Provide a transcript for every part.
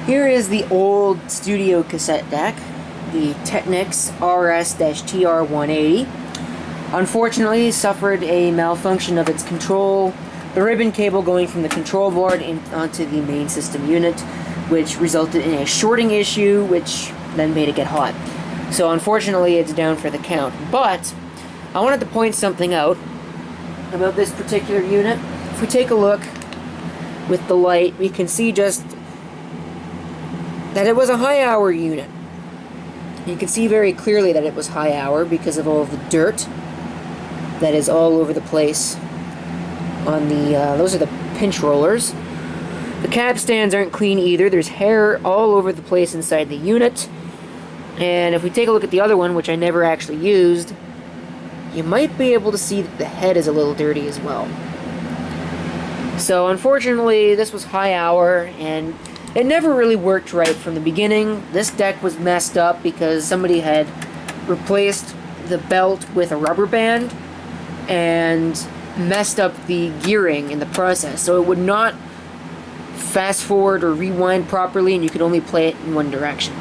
Here is the old studio cassette deck, the Technics RS-TR270. Unfortunately, suffered a malfunction of its control, the ribbon cable going from the control board onto the main system unit, which resulted in a shorting issue, which then made it get hot. So unfortunately, it's down for the count. But I wanted to point something out about this particular unit. If we take a look with the light, we can see just that it was a high hour unit. You can see very clearly that it was high hour because of all of the dirt that is all over the place on the, those are the pinch rollers. The cab stands aren't clean either. There's hair all over the place inside the unit. And if we take a look at the other one, which I never actually used, you might be able to see that the head is a little dirty as well. So unfortunately, this was high hour, and it never really worked right from the beginning. This deck was messed up because somebody had replaced the belt with a rubber band and messed up the gearing in the process. So it would not fast forward or rewind properly, and you could only play it in one direction.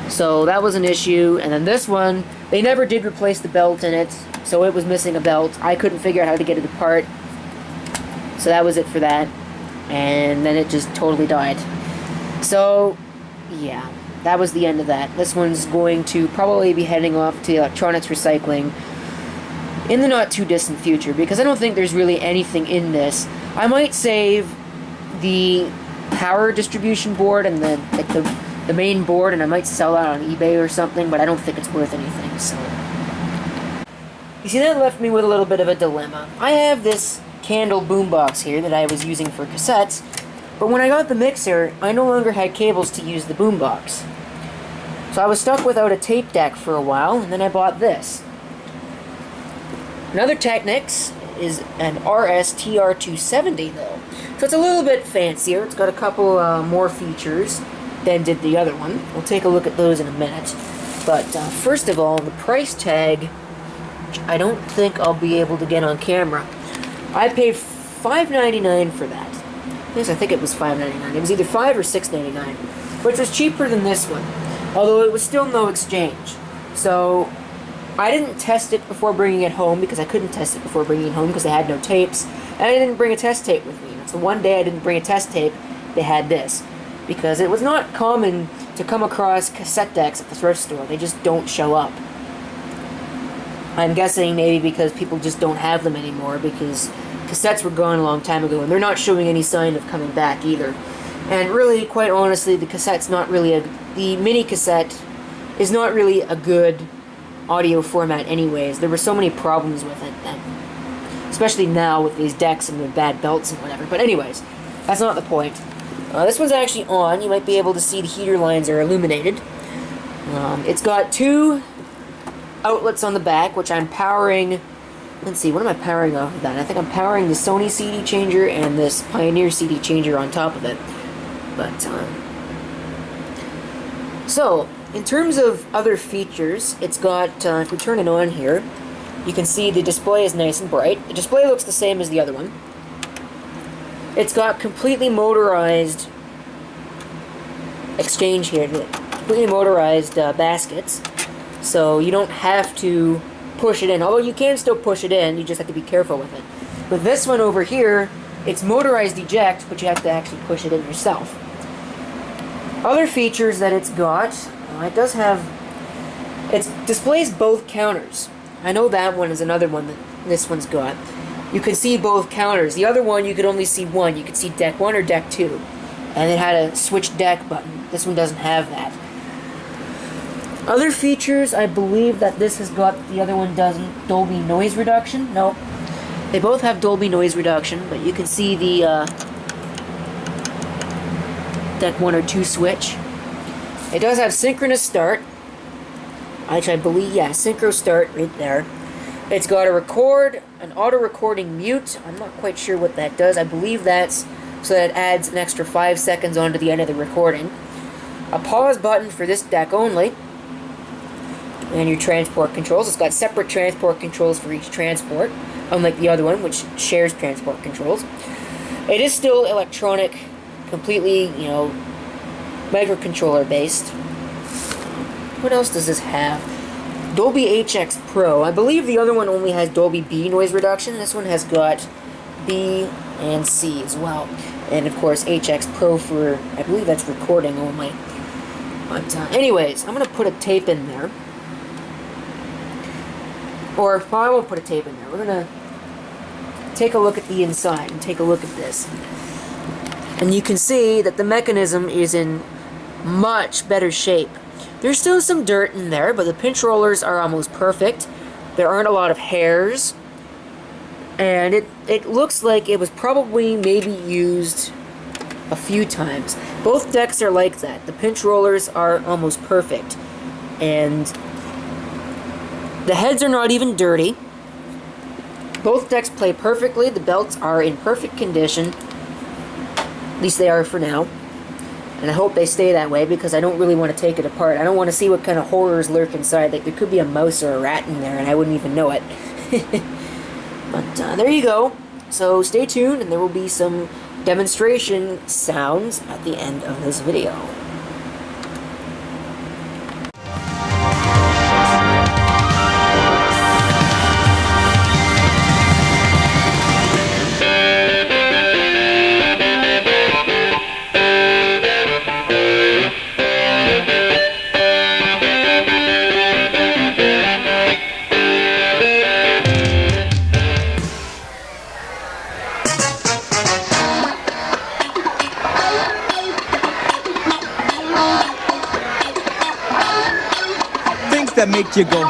So that was an issue. And then this one, they never did replace the belt in it, so it was missing a belt. I couldn't figure out how to get it apart. So that was it for that. And then it just totally died. So, yeah, that was the end of that. This one's going to probably be heading off to electronics recycling in the not too distant future, because I don't think there's really anything in this. I might save the power distribution board and the main board, and I might sell that on eBay or something, but I don't think it's worth anything. So you see, that left me with a little bit of a dilemma. I have this candle boombox here that I was using for cassettes, but when I got the mixer, I no longer had cables to use the boombox. So I was stuck without a tape deck for a while, and then I bought this. Another Technics is an RS-TR270 though. So it's a little bit fancier. It's got a couple more features than did the other one. We'll take a look at those in a minute. But first of all, the price tag, which I don't think I'll be able to get on camera. I paid $5.99 for that. Yes, I think it was $5.99. It was either $5 or $6.99, which was cheaper than this one, although it was still no exchange. So I didn't test it before bringing it home, because I couldn't test it before bringing it home because I had no tapes, and I didn't bring a test tape with me. So one day I didn't bring a test tape, they had this, because it was not common to come across cassette decks at the thrift store. They just don't show up. I'm guessing maybe because people just don't have them anymore, because cassettes were gone a long time ago, and they're not showing any sign of coming back either. And really, quite honestly, the mini cassette is not really a good audio format anyways. There were so many problems with it, especially now with these decks and the bad belts and whatever. But anyways, that's not the point. This one's actually on. You might be able to see the heater lines are illuminated. It's got two outlets on the back, which I'm powering. Let's see, what am I powering off of that? I think I'm powering the Sony CD changer and this Pioneer CD changer on top of it. But, so, in terms of other features, it's got, if we turn it on here, you can see the display is nice and bright. The display looks the same as the other one. It's got completely motorized exchange here, completely motorized baskets, so you don't have to push it in, although you can still push it in, you just have to be careful with it. With this one over here, it's motorized eject, but you have to actually push it in yourself. Other features that it's got, it does have, it displays both counters. I know that one is another one that this one's got. You can see both counters. The other one, you could only see one. You could see deck 1 or deck 2. And it had a switch deck button. This one doesn't have that. Other features, I believe that this has got, the other one doesn't. Dolby noise reduction? No. They both have Dolby noise reduction, but you can see the deck 1 or 2 switch. It does have synchronous start, which I believe, yeah, synchro start right there. It's got a record, an auto-recording mute. I'm not quite sure what that does. I believe that's so that it adds an extra 5 seconds onto the end of the recording. A pause button for this deck only. And your transport controls. It's got separate transport controls for each transport, unlike the other one, which shares transport controls. It is still electronic, completely, microcontroller based. What else does this have? Dolby HX Pro. I believe the other one only has Dolby B noise reduction. This one has got B and C as well. And of course HX Pro for, I believe that's recording only. But anyways, I'm going to put a tape in there. Or, well, I won't put a tape in there. We're going to take a look at the inside and take a look at this. And you can see that the mechanism is in much better shape. There's still some dirt in there, but the pinch rollers are almost perfect. There aren't a lot of hairs. And it looks like it was probably maybe used a few times. Both decks are like that. The pinch rollers are almost perfect. And the heads are not even dirty. Both decks play perfectly. The belts are in perfect condition. At least they are for now. And I hope they stay that way because I don't really want to take it apart. I don't want to see what kind of horrors lurk inside. Like there could be a mouse or a rat in there and I wouldn't even know it. But there you go. So stay tuned and there will be some demonstration sounds at the end of this video. That make you go,